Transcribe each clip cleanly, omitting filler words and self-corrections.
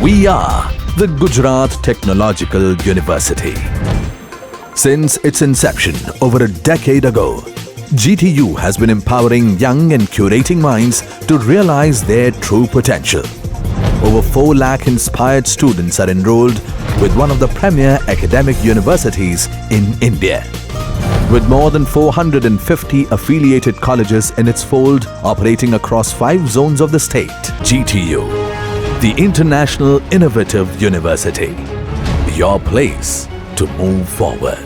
We are the Gujarat Technological University. Since its inception over a decade ago, GTU has been empowering young and curating minds to realize their true potential. Over 4 lakh inspired students are enrolled with one of the premier academic universities in India. With more than 450 affiliated colleges in its fold operating across 5 zones of the state, GTU, the International Innovative University, your place to move forward.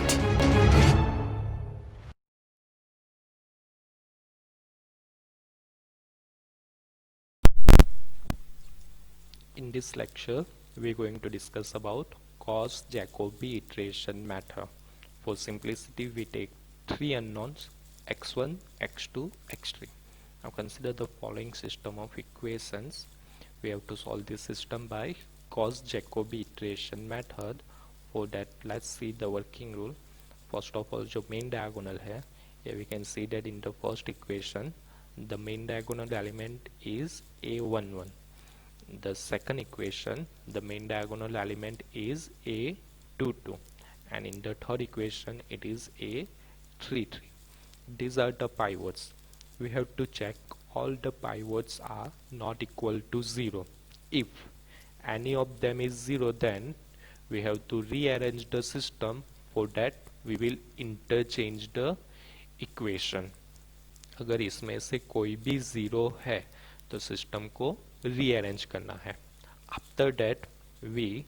In this lecture, we are going to discuss about Gauss-Jacobi iteration method. For simplicity, we take 3 unknowns x1, x2, x3. Now consider the following system of equations. We have to solve this system by Gauss-Jacobi iteration method. For that, let's see the working rule. First of all, जो main diagonal है, here we can see that in the first equation, the main diagonal element is a11. The second equation, the main diagonal element is a22, and in the third equation it is a33. These are the pivots. We have to check all the pivots are not equal to 0. If any of them is 0, then we have to rearrange the system. For that we will interchange the equation. अगर इसमें से कोई भी 0 है तो system को rearrange करना है. After that, we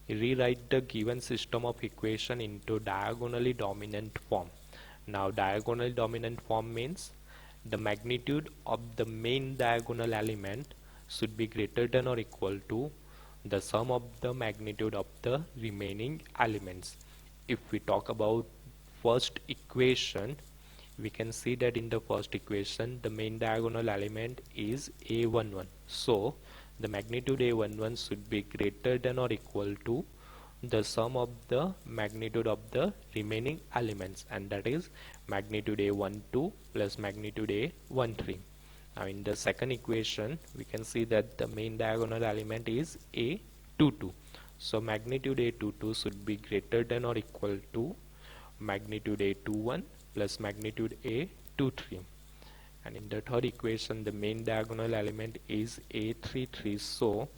rewrite the given system of equation into diagonally dominant form. Now, diagonally dominant form means the magnitude of the main diagonal element should be greater than or equal to the sum of the magnitude of the remaining elements. If we talk about first equation, we can see that in the first equation the main diagonal element is a11, so the magnitude a11 should be greater than or equal to the sum of the magnitude of the remaining elements, and that is magnitude a12 plus magnitude a13. Now in the second equation we can see that the main diagonal element is a22, so magnitude a22 should be greater than or equal to magnitude a21 plus magnitude a23, and in the third equation the main diagonal element is a33, so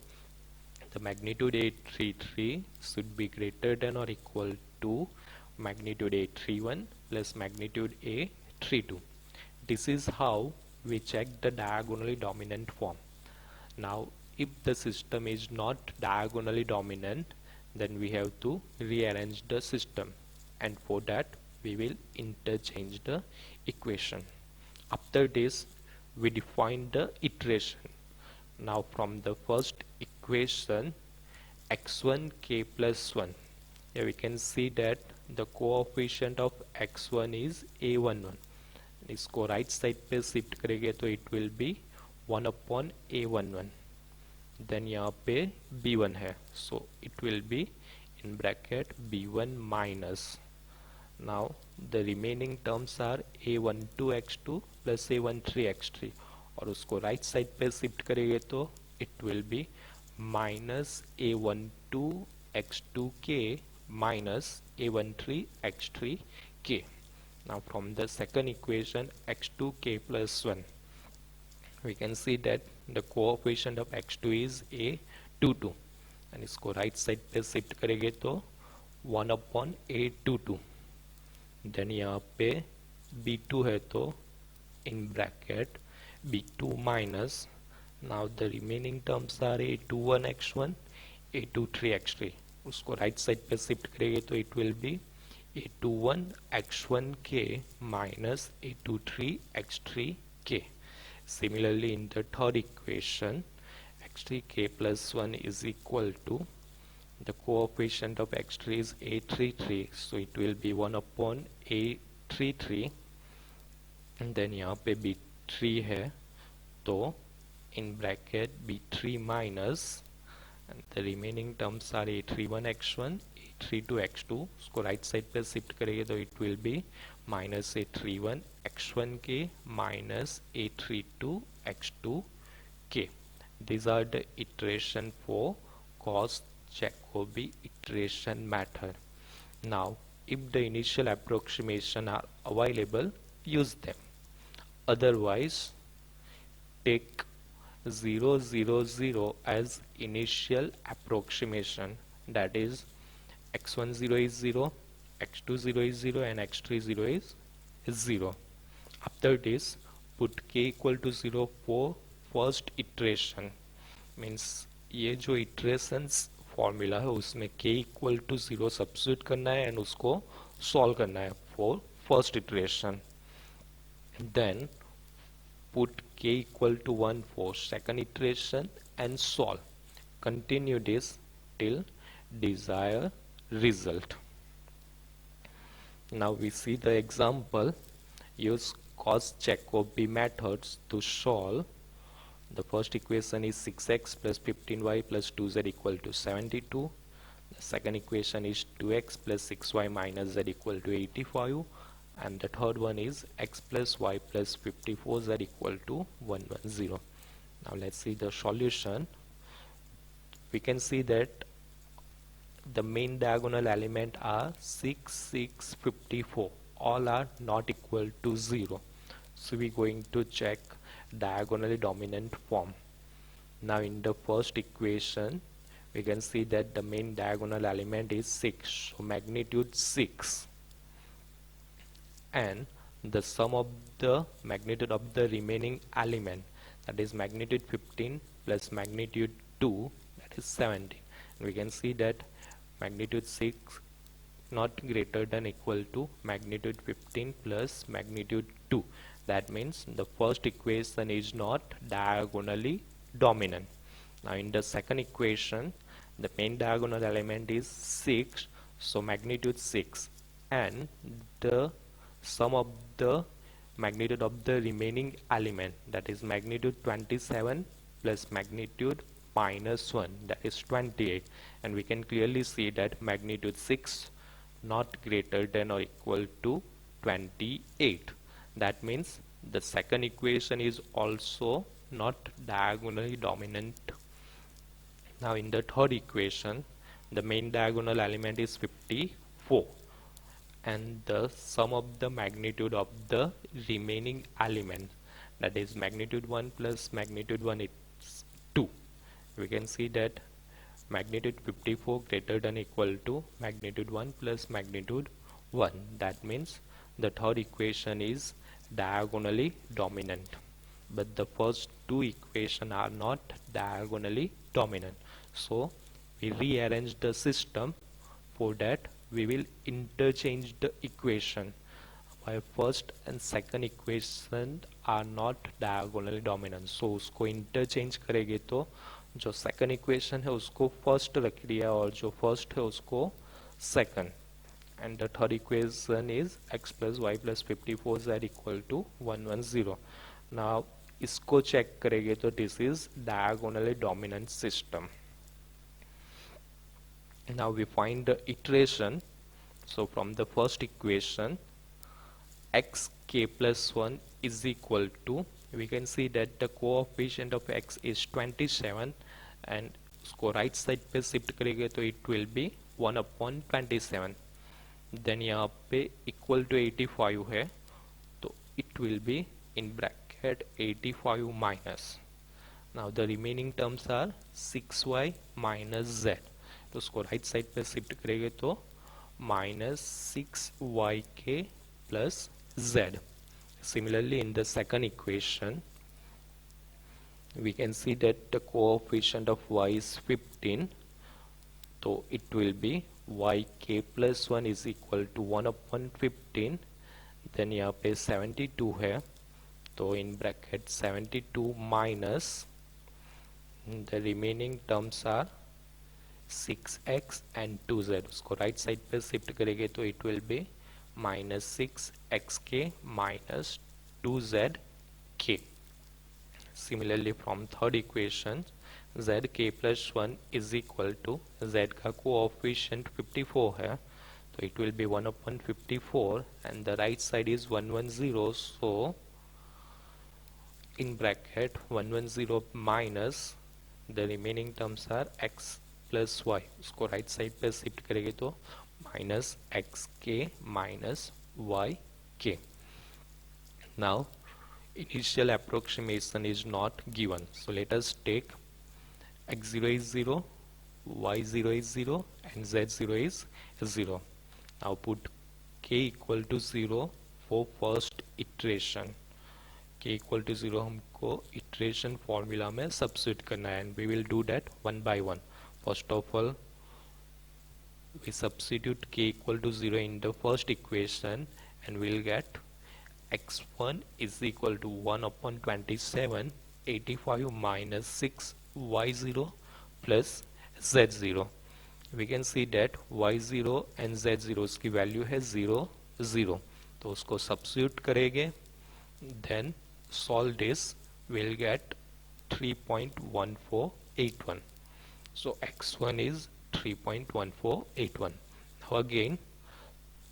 the magnitude a33 should be greater than or equal to magnitude a31 plus magnitude a32. This is how we check the diagonally dominant form. Now if the system is not diagonally dominant, then we have to rearrange the system, and for that we will interchange the equation. After this we define the iteration. Now from the first equation x1 k plus 1, here we can see that the coefficient of x1 is a11. इसको right side पे shift करेंगे तो it will be 1 upon a11. Then यहाँ पे b1 है, so it will be in bracket b1 minus. Now the remaining terms are a12x2 plus a13x3, और उसको right side पे शिफ्ट करेंगे तो it will B minus a12x2k minus a13x3k. Now from the second equation x2k plus 1, we can see that the coefficient of x2 is a22, and इसको right side पे shift करेंगे तो 1 upon a22. Then यहाँ पे b2 है तो in bracket b2 minus. Now the remaining terms are a21x1 a23x3, उसको right side पे शिफ्ट करेंगे तो it will be a21x1k minus a23x3k. Similarly in the third equation x3k plus 1 is equal to the coefficient of x3 is a33, so it will be 1 upon a33, and then यहाँ पे b3 है तो in bracket b3 minus, and the remaining terms are a31x1 a32x2, उसको right side पे shift करेंगे तो it will be minus a31x1k minus a32x2k. These are the iteration for Gauss-Jacobi iteration method. Now, if the initial approximation are available, use them. Otherwise, take 0, 0, 0 as initial approximation, that is x1 0 is 0, x2 0 is 0 and x3 0 is 0. After this, put k equal to 0 for first iteration. Means ये जो iterations formula है उसमें k equal to 0 substitute करना है and उसको solve करना है for first iteration. Then put k equal to 1 for second iteration and solve. Continue this till desired result. Now we see the example. Use Gauss-Jacobi methods to solve. The first equation is 6x plus 15y plus 2z equal to 72. The second equation is 2x plus 6y minus z equal to 85. And the third one is x plus y plus 54z equal to 110. Now let's see the solution. We can see that the main diagonal element are 6, 6, 54. All are not equal to 0. So we're going to check diagonally dominant form. Now in the first equation, we can see that the main diagonal element is 6. So magnitude 6. And the sum of the magnitude of the remaining element, that is magnitude 15 plus magnitude 2, that is 17. And we can see that magnitude 6 not greater than equal to magnitude 15 plus magnitude 2. That means the first equation is not diagonally dominant. Now in the second equation, the main diagonal element is 6, so magnitude 6, and the sum of the magnitude of the remaining element, that is magnitude 27 plus magnitude minus 1, that is 28. And we can clearly see that magnitude 6 not greater than or equal to 28. That means the second equation is also not diagonally dominant. Now in the third equation, the main diagonal element is 54, and the sum of the magnitude of the remaining element, that is magnitude 1 plus magnitude 1 is 2. We can see that magnitude 54 greater than equal to magnitude 1 plus magnitude 1. That means the third equation is diagonally dominant, but the first two equations are not diagonally dominant. So we rearrange the system. For that we will interchange the equation. By first and second equation are not diagonally dominant, so उसको interchange करेंगे तो जो second equation है उसको first रख लिया और जो first है उसको second. And the third equation is x plus y plus 54z equal to 110. Now इसको check करेंगे तो this is diagonally dominant system. Now we find the iteration. So from the first equation, x k plus 1 is equal to, we can see that the coefficient of x is 27, and उसको right side पे shift करेंगे तो it will be 1 upon 27. Then यहाँ पे equal to 85 है तो it will be in bracket 85 minus. Now the remaining terms are 6y minus z. तो उसको right side पे shift करेंगे तो minus 6yk plus z. Similarly, in the second equation, we can see that the coefficient of y is 15, so it will be yk plus 1 is equal to 1 upon 15. Then यहाँ पे 72 है तो in bracket 72 minus the remaining terms are 6x and 2z. उसको right side पे shift करेंगे तो it will be minus 6xk minus 2zk. Similarly, from third equation, zk plus 1 is equal to, z का coefficient 54 है तो it will be 1 upon 54, and the right side is 110, so in bracket 110 minus the remaining terms are x plus y, उसको right side पे shift करेंगे तो minus x के minus y के. Now initial approximation is not given, so let us take x0 is 0, y0 is 0 and z0 is 0. Now put k equal to 0 for first iteration. k equal to 0 हमको iteration formula में substitute करना है, and we will do that one by one. First of all, we substitute k equal to 0 in the first equation and we will get x1 is equal to 1 upon 27 85 minus 6 y0 plus z0. We can see that y0 and z0 की value है 0 0, तो उसको substitute करेंगे, then solve this, we'll get 3.1481. So x1 is 3.1481. Now again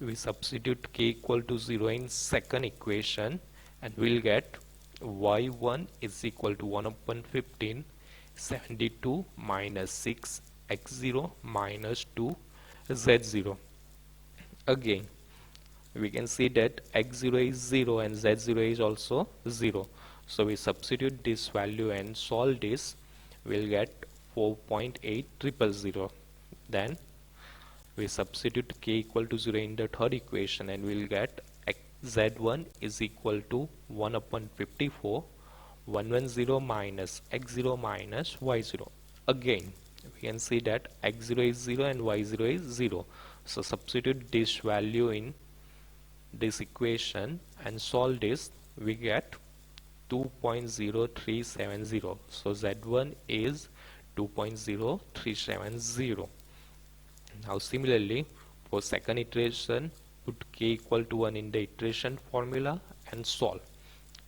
we substitute k equal to 0 in second equation and we'll get y1 is equal to 1 upon 15 72 minus 6 x0 minus 2 z0. Again we can see that x0 is 0 and z0 is also 0, so we substitute this value and solve this, we'll get 4.8000. Then we substitute k equal to 0 in the third equation and we'll get z1 is equal to 1 upon 54 110 minus x0 minus y0. Again we can see that x0 is 0 and y0 is 0, so substitute this value in this equation and solve this, we get 2.0370. so z1 is 2.0370. Now similarly for second iteration, put k equal to 1 in the iteration formula and solve.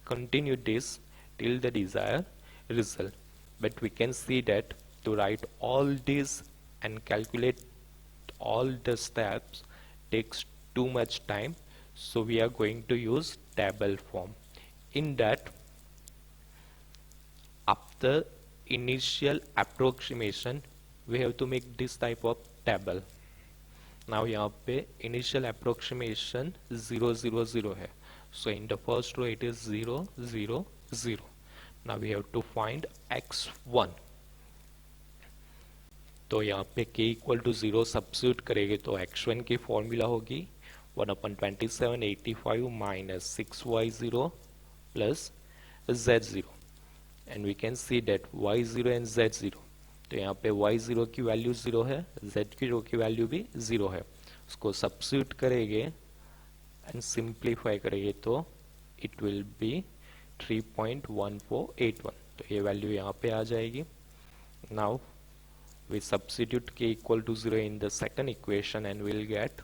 Continue this till the desired result, but we can see that to write all this and calculate all the steps takes too much time, so we are going to use table form. In that, after initial approximation we have to make this type of table. Now यहाँ पे initial approximation 0 0 0 है, so in the first row it is 0 0 0. Now we have to find x1, तो यहाँ पे k equal to 0 substitute करेंगे तो x1 की formula होगी 1 upon 27 85 minus 6y0 plus z0, and we can see that y0 and z0, तो यहाँ पे y0 की वैल्यू 0 है, z0 की वैल्यू भी 0 है, उसको सब्स्टिट्यूट करेंगे एंड सिंप्लीफाई करेंगे तो इट विल बी 3.1481, तो ये वैल्यू यहाँ पे आ जाएगी. Now we substitute k equal to 0 in the second equation and will get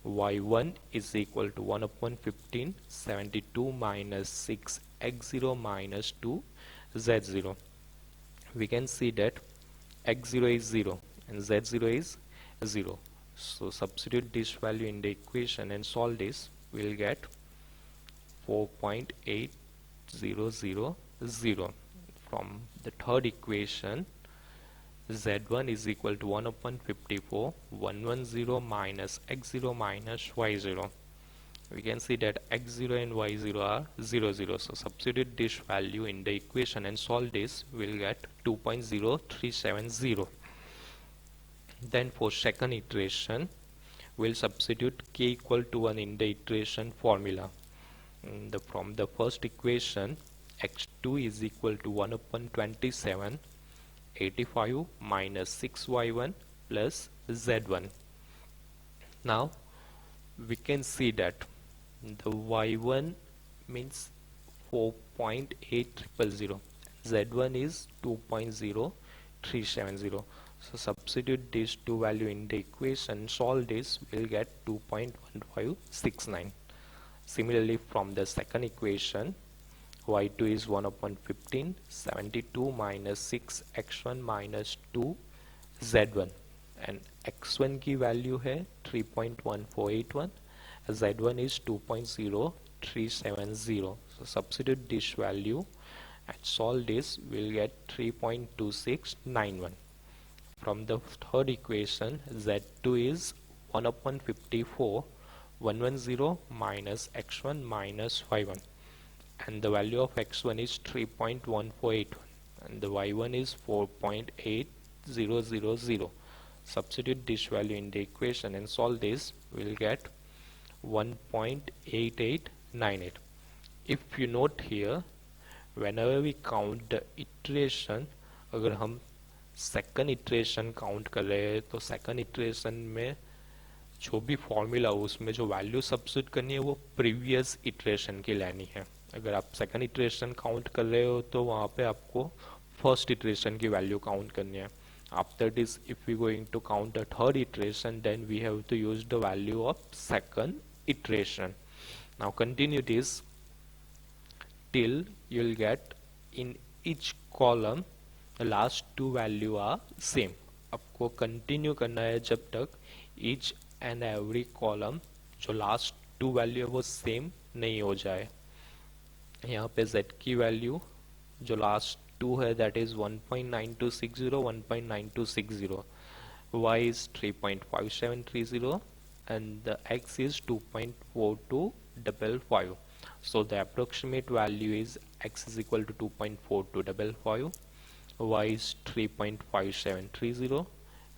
y1 is equal to 1 upon 15 72 minus 6 x0 minus 2 z0. We can see that x0 is 0 and z0 is 0, so substitute this value in the equation and solve this, we'll get 4.8000. From the third equation, z1 is equal to 1 upon 54 110 minus x0 minus y0. We can see that x0 and y0 are 0 0, so substitute this value in the equation and solve this, we'll get 2.0370. Then for second iteration we'll substitute k equal to 1 in the iteration formula. From the first equation, x2 is equal to 1 upon 27 85 minus 6y1 plus z1. Now we can see that the y1 means 4.8000, z1 is 2.0370, so substitute these two value in the equation, solve this, we'll get 2.1569. Similarly from the second equation, y2 is 1 upon 15 72 minus 6 x1 minus 2 z1, and x1 की value है 3.1481, z1 is 2.0370, so substitute this value and solve this, we'll get 3.2691. From the third equation, z2 is 1 upon 54 110 minus x1 minus y1, and the value of x1 is 3.1481 and the y1 is 4.8000. Substitute this value in the equation and solve this. We'll get 1.8898. If you note here, whenever we count the iteration, अगर हम second iteration count कर रहे हैं तो second iteration में जो भी formula हो उसमें जो वैल्यू सब्स्टिट्यूट करनी है वो प्रीवियस इटरेशन की लेनी है. अगर आप सेकंड इटरेशन काउंट कर रहे हो तो वहाँ पे आपको फर्स्ट इटरेशन की वैल्यू काउंट करनी है. After this, if we going to count the third iteration, then we have to use the value of second iteration. Now continue this till you'll get in each column the last two value are same. आपको continue करना है जब तक each and every column जो last two value है वो same नहीं हो जाए. यहाँ पे z की वैल्यू जो लास्ट 2 है that is 1.9260, 1.9260, y is 3.5730 and the x is 2.4255. So the approximate value is x is equal to 2.4255, y is 3.5730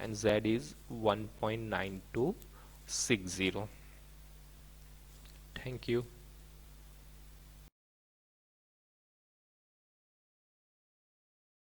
and z is 1.9260. Thank you.